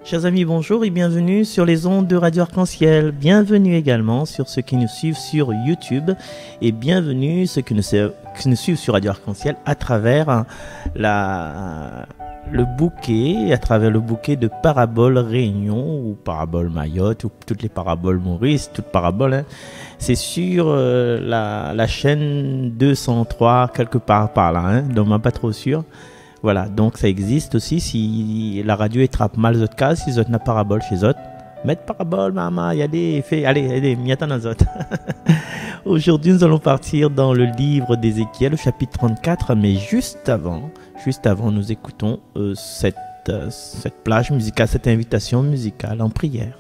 Chers amis, bonjour et bienvenue sur les ondes de Radio Arc-en-Ciel. Bienvenue également sur ceux qui nous suivent sur YouTube et bienvenue ceux qui nous suivent sur Radio Arc-en-Ciel à travers le bouquet de Paraboles Réunion ou Paraboles Mayotte ou toutes les paraboles Maurice, toutes paraboles. Hein. C'est sur la chaîne 203 quelque part par là, hein, donc pas trop sûr. Voilà, donc ça existe aussi si la radio attrape mal les cas, si autres n'a parabole chez autres. Mettre parabole, maman, il y a des faits, allez, m'y attend les autres. Aujourd'hui, nous allons partir dans le livre d'Ézéchiel, au chapitre 34, mais juste avant, nous écoutons cette plage musicale, cette invitation musicale en prière.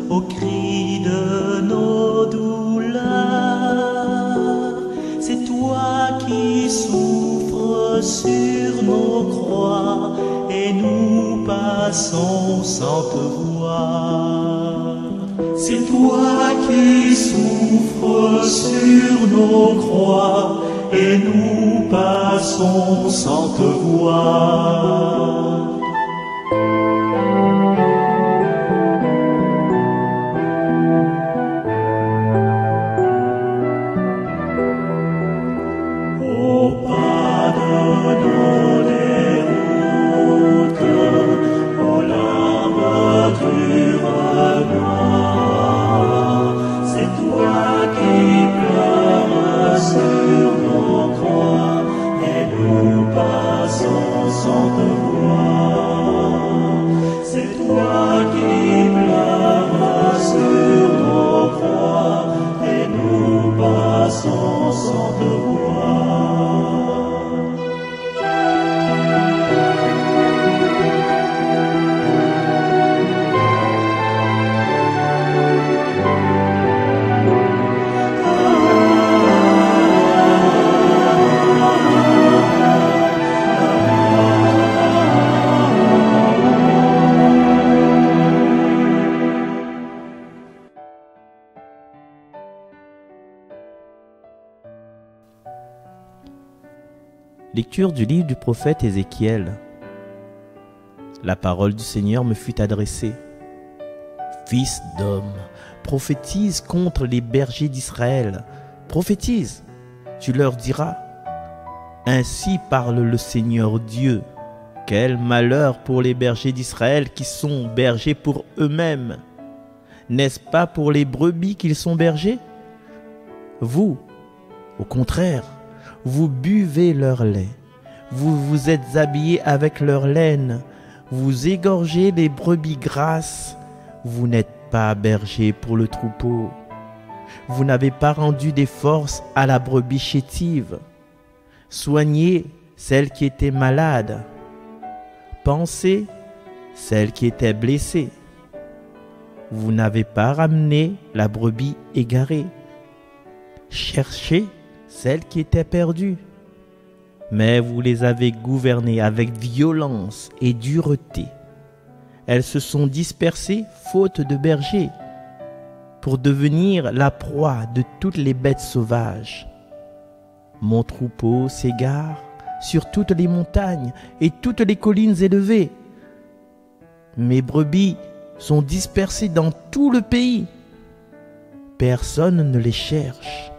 Au cri de nos douleurs, c'est toi qui souffres sur nos croix et nous passons sans te voir. C'est toi qui souffres sur nos croix et nous passons sans te voir. Lecture du livre du prophète Ézéchiel. La parole du Seigneur me fut adressée. Fils d'homme, prophétise contre les bergers d'Israël. Prophétise, tu leur diras. Ainsi parle le Seigneur Dieu. Quel malheur pour les bergers d'Israël qui sont bergers pour eux-mêmes. N'est-ce pas pour les brebis qu'ils sont bergers? Vous, au contraire, vous buvez leur lait, vous vous êtes habillés avec leur laine, vous égorgez les brebis grasses, vous n'êtes pas bergers pour le troupeau. Vous n'avez pas rendu des forces à la brebis chétive. Soignez celle qui était malade. Pansez celle qui était blessée. Vous n'avez pas ramené la brebis égarée. Cherchez celles qui étaient perdues, mais vous les avez gouvernées avec violence et dureté. Elles se sont dispersées faute de bergers, pour devenir la proie de toutes les bêtes sauvages. Mon troupeau s'égare sur toutes les montagnes et toutes les collines élevées. Mes brebis sont dispersées dans tout le pays. Personne ne les cherche.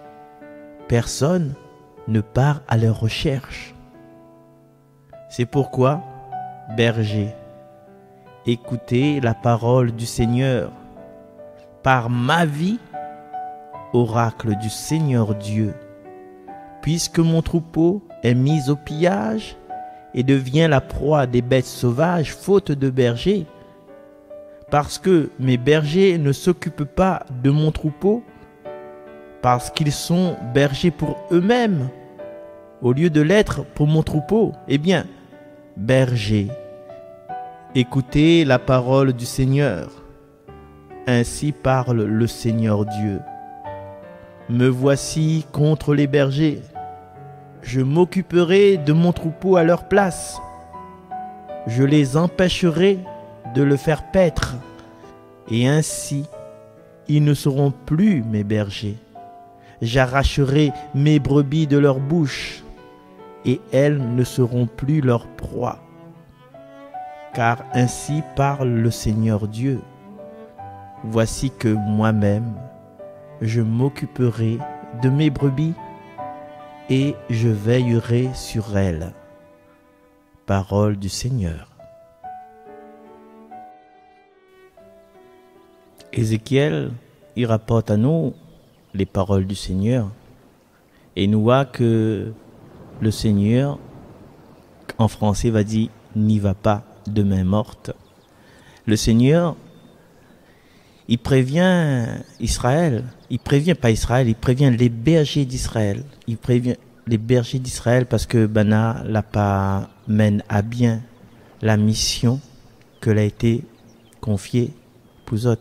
Personne ne part à leur recherche. C'est pourquoi, bergers, écoutez la parole du Seigneur. Par ma vie, oracle du Seigneur Dieu, puisque mon troupeau est mis au pillage et devient la proie des bêtes sauvages faute de bergers, parce que mes bergers ne s'occupent pas de mon troupeau, parce qu'ils sont bergers pour eux-mêmes, au lieu de l'être pour mon troupeau. Eh bien, bergers, écoutez la parole du Seigneur. Ainsi parle le Seigneur Dieu. Me voici contre les bergers. Je m'occuperai de mon troupeau à leur place. je les empêcherai de le faire paître, et ainsi ils ne seront plus mes bergers. J'arracherai mes brebis de leur bouche, et elles ne seront plus leur proie. Car ainsi parle le Seigneur Dieu. Voici que moi-même, je m'occuperai de mes brebis, et je veillerai sur elles. Parole du Seigneur. Ézéchiel, il rapporte à nous les paroles du Seigneur et nous voit que le Seigneur, en français, va dire « n'y va pas de main morte ». Le Seigneur, il prévient Israël, il prévient les bergers d'Israël. Il prévient les bergers d'Israël parce que Bana l'a pas mène à bien la mission que l'a été confiée pour eux.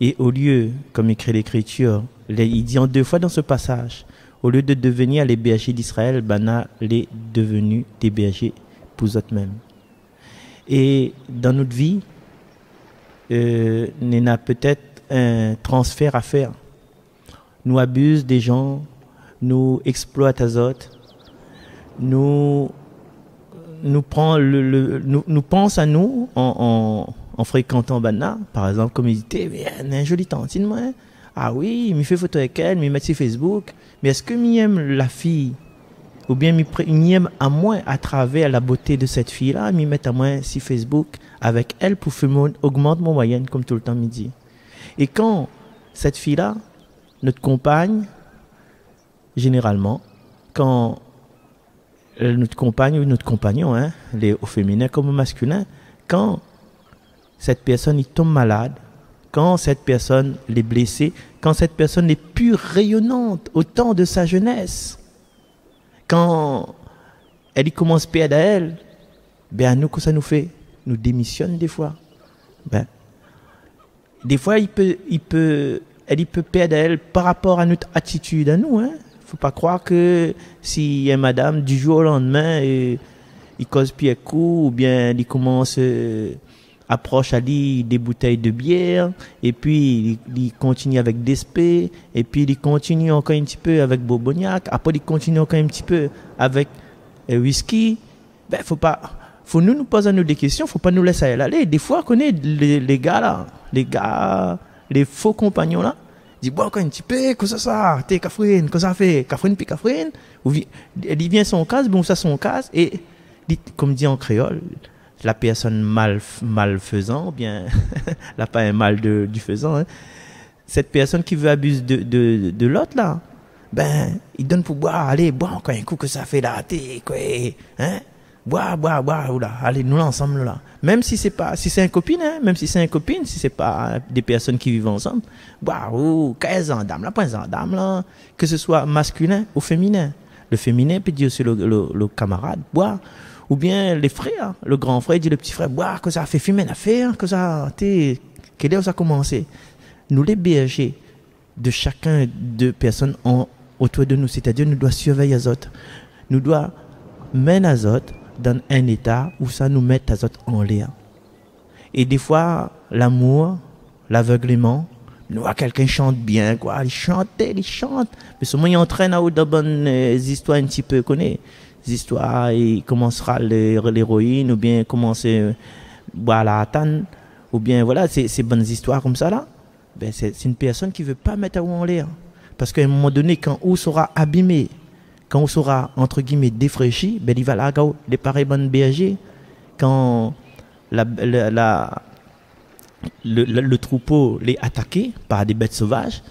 Et au lieu, comme écrit l'Écriture, il dit en 2 fois dans ce passage, au lieu de devenir les bergers d'Israël, Bana est devenu des bergers pour eux-mêmes. Et dans notre vie, on a peut-être un transfert à faire. Nous abusons des gens, nous exploitons les autres, nous pensons à nous en fréquentant Bana, par exemple, comme il dit, un joli tantine, moi. Ah oui, il me fait photo avec elle, il me met sur Facebook. Mais est-ce que m'aime la fille? Ou bien il m'aime à moi à travers la beauté de cette fille-là, il met à moi sur Facebook avec elle pour augmenter mon moyenne, comme tout le temps me dit. Et quand cette fille-là, notre compagne, généralement, quand notre compagne ou notre compagnon, au féminin comme au masculin, quand cette personne il tombe malade, quand cette personne est blessée, quand cette personne n'est plus rayonnante au temps de sa jeunesse, quand elle commence à perdre à elle, ben nous, qu'est-ce que ça nous fait? Nous démissionne des fois. Ben, des fois, elle peut perdre à elle par rapport à notre attitude à nous. Faut pas croire que si une madame du jour au lendemain, il cause pied coup, ou bien il commence approche à lui des bouteilles de bière, et puis il continue avec des spé, et puis il continue encore un petit peu avec bourboniac, après il continue encore un petit peu avec whisky. Ben faut nous poser des questions, faut pas nous laisser aller. Des fois qu'on est les gars là, les faux compagnons là, dit bon encore un petit peu, qu'est-ce que ça, t'es Catherine, qu'est-ce que ça fait, Catherine, ou il vient son cas, bon ça son cas, et comme dit en créole, la personne malfaisant, ou bien là pas un mal du faisant, cette personne qui veut abuser de l'autre là, ben il donne pour boire, allez boire encore un coup que ça fait là, t'es quoi, boire, oula, allez nous ensemble là. Même si c'est un copine, même si c'est un copine, si c'est pas des personnes qui vivent ensemble, boire ou 15 ans d'âme là, pas ans d'âme là, que ce soit masculin ou féminin. Le féminin peut dire aussi le camarade boire. Ou bien les frères, le grand frère dit le petit frère, boire, que ça a fait fumer une affaire, que ça quelle heure ça a commencé. Nous les bergers de chacun de personnes autour de nous, c'est-à-dire nous doit surveiller les autres, nous doit mener les autres dans un état où ça nous met les autres en l'air. Et des fois, l'amour, l'aveuglement, nous voit quelqu'un chante bien, quoi, il chante, mais seulement il entraîne à de bonnes histoires un petit peu connues. Histoires, il commencera l'héroïne, ou bien commencer boire la hatane, ou bien voilà, ces bonnes histoires comme ça là, ben c'est une personne qui veut pas mettre à en l'air. Parce qu'à un moment donné, quand on sera abîmé, quand on sera entre guillemets défraîchi, ben il va là, les pareils bonnes bergers, quand le troupeau les attaqué par des bêtes sauvages,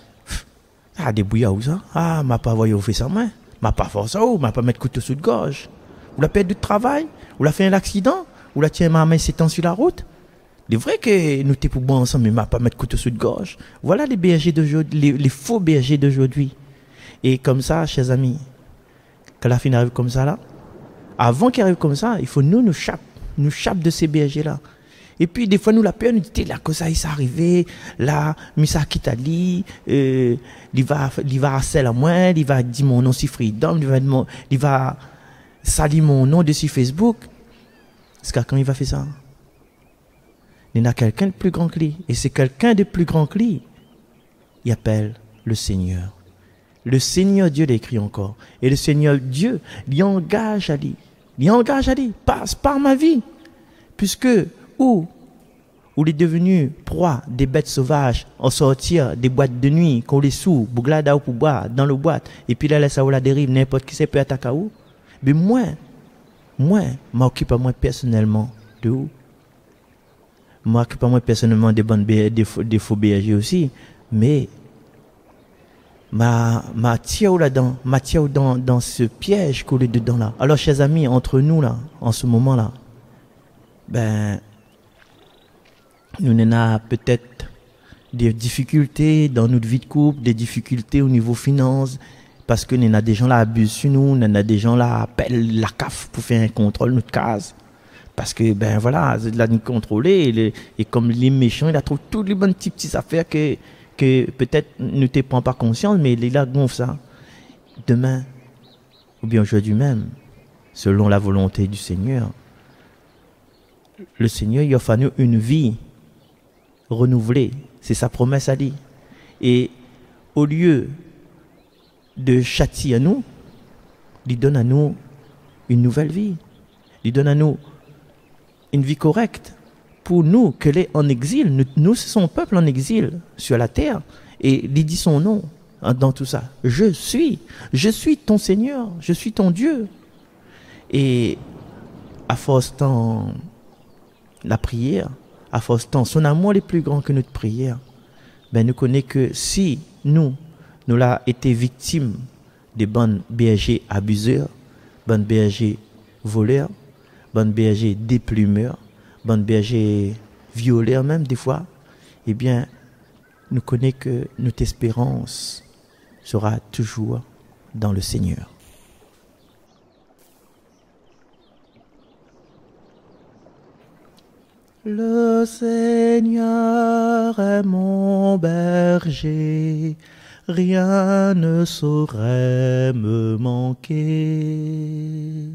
des bouillards ou ça, m'a pas voyé au fait ça moi. M'a pas fait ça, ou m'a pas mettre couteau sous de gorge. Ou la perdu de travail, ou la fait un accident, ou la tient ma main s'étend sur la route. C'est vrai que nous t'es pour bon ensemble, mais m'a pas mettre couteau sous de gorge. Voilà les bergers d'aujourd'hui, les faux bergers d'aujourd'hui. Et comme ça, chers amis, quand la fin arrive comme ça là, avant qu'il arrive comme ça, il faut nous chape de ces bergers là. Et puis des fois nous la peur nous dit là que ça il s'est arrivé là Misa Kitali il va harceler à moi, il va dire mon nom sur Freedom, il va salir mon nom dessus Facebook. Est-ce que quand il va faire ça? Il y a quelqu'un de plus grand que lui. Et c'est quelqu'un de plus grand que lui. Il appelle le Seigneur. Le Seigneur Dieu l'écrit encore. Et le Seigneur Dieu l'y engage à lui. Il engage à lui. Passe par ma vie. Puisque où il est devenu proie des bêtes sauvages, en sortir des boîtes de nuit, qu'on les sous, bouglada ou pour boire, dans le boîte, et puis là, laisse à la dérive, n'importe qui sait peut attaquer où. Mais moi, m'occupe à moi personnellement de où? M'occupe à moi personnellement des faux bergers aussi, mais ma tire là-dedans, dans ce piège qu'on est dedans là. Alors, chers amis, entre nous là, en ce moment là, nous avons peut-être des difficultés dans notre vie de couple, des difficultés au niveau finance, parce que nous avons des gens là abusent sur nous, nous avons des gens là appellent la CAF pour faire un contrôle de notre case. Parce que, voilà, c'est de la contrôler, et comme les méchants, il a trouvé toutes les bonnes petites affaires que peut-être ne te prend pas conscience, mais il a gonfle ça. Demain, ou bien aujourd'hui même, selon la volonté du Seigneur, le Seigneur, il a fallu une vie renouvelée. C'est sa promesse à lui. Et au lieu de châtier à nous, il donne à nous une nouvelle vie. Il donne à nous une vie correcte. Pour nous, que l'est en exil, nous, c'est son peuple en exil sur la terre. Et il dit son nom dans tout ça. Je suis ton Seigneur, je suis ton Dieu. Et à force temps, la prière, à force temps, son amour est plus grand que notre prière. Nous connaissons que si nous l'avons été victimes des bonnes bergers abuseurs, bonnes bergers voleurs, bonnes bergers déplumeurs, bonnes bergers violeurs même des fois, eh bien, nous connaissons que notre espérance sera toujours dans le Seigneur. Le Seigneur est mon berger, rien ne saurait me manquer.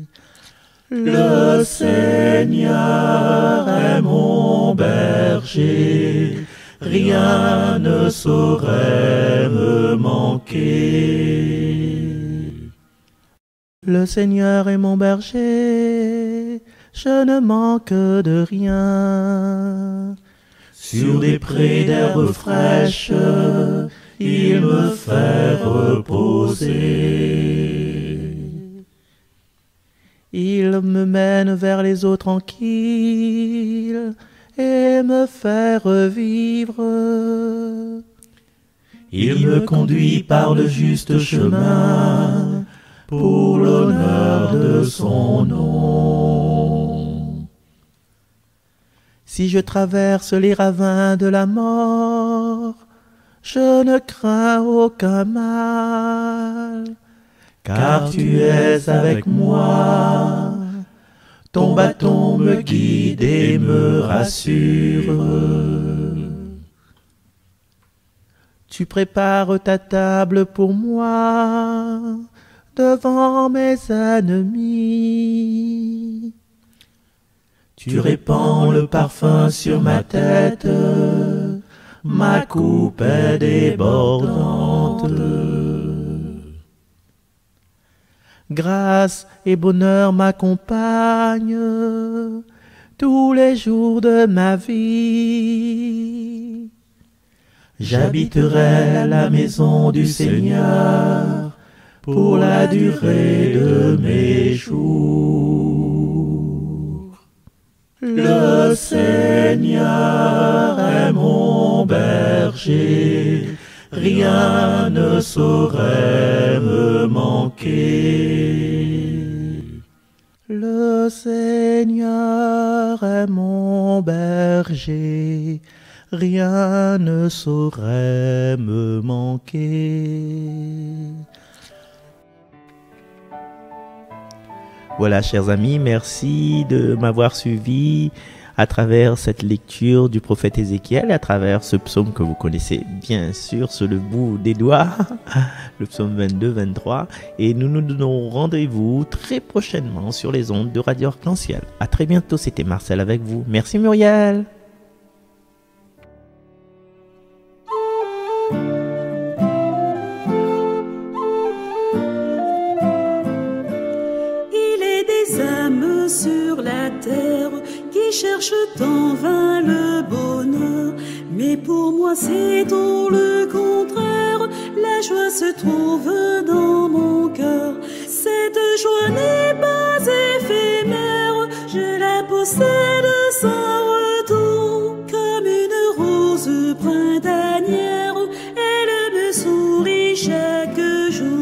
Le Seigneur est mon berger, rien ne saurait me manquer. Le Seigneur est mon berger, je ne manque de rien. Sur des prés d'herbes fraîches, il me fait reposer. Il me mène vers les eaux tranquilles et me fait revivre. Il me conduit par le juste chemin pour l'honneur de son nom. Si je traverse les ravins de la mort, je ne crains aucun mal, car tu es avec moi. Ton bâton me guide et me rassure. Tu prépares ta table pour moi devant mes ennemis. Tu répands le parfum sur ma tête, ma coupe est débordante. Grâce et bonheur m'accompagnent tous les jours de ma vie. J'habiterai la maison du Seigneur pour la durée de mes jours. Le Seigneur est mon berger, rien ne saurait me manquer. Le Seigneur est mon berger, rien ne saurait me manquer. Voilà, chers amis, merci de m'avoir suivi à travers cette lecture du prophète Ézéchiel, à travers ce psaume que vous connaissez bien sûr sur le bout des doigts, le psaume 22-23. Et nous nous donnons rendez-vous très prochainement sur les ondes de Radio Arc-en-Ciel. À très bientôt, c'était Marcel avec vous. Merci Muriel. Sur la terre qui cherchent en vain le bonheur, mais pour moi c'est tout le contraire. La joie se trouve dans mon cœur. Cette joie n'est pas éphémère, je la possède sans retour. Comme une rose printanière, elle me sourit chaque jour.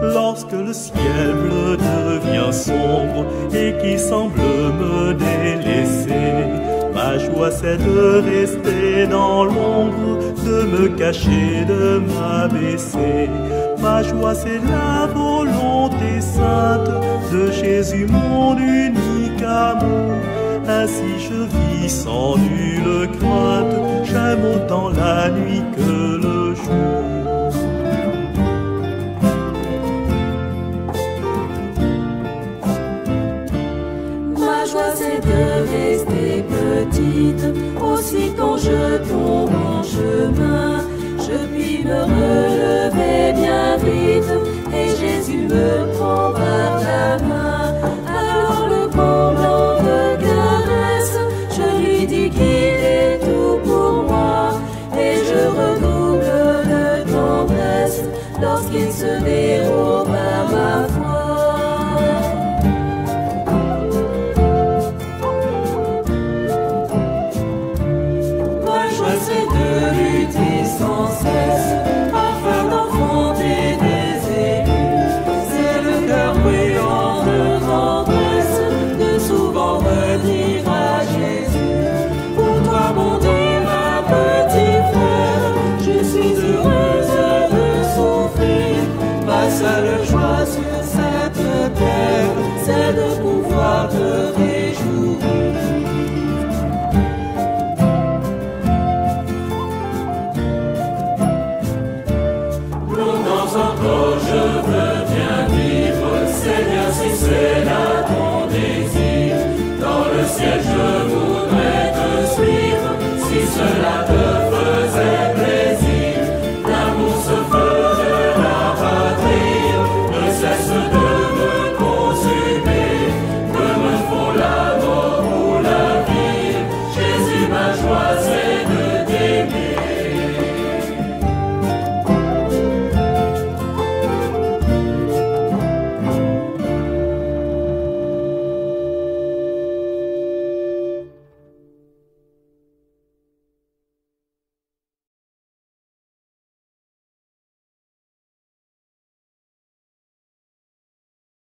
Lorsque le ciel bleu devient sombre et qui semble me délaisser, ma joie c'est de rester dans l'ombre, de me cacher, de m'abaisser. Ma joie c'est la volonté sainte de Jésus, mon unique amour. Ainsi je vis sans nulle crainte, j'aime autant la nuit que le jour. C'est de rester petite, aussi quand je tombe en chemin, je puis me relever bien vite, et Jésus me prend.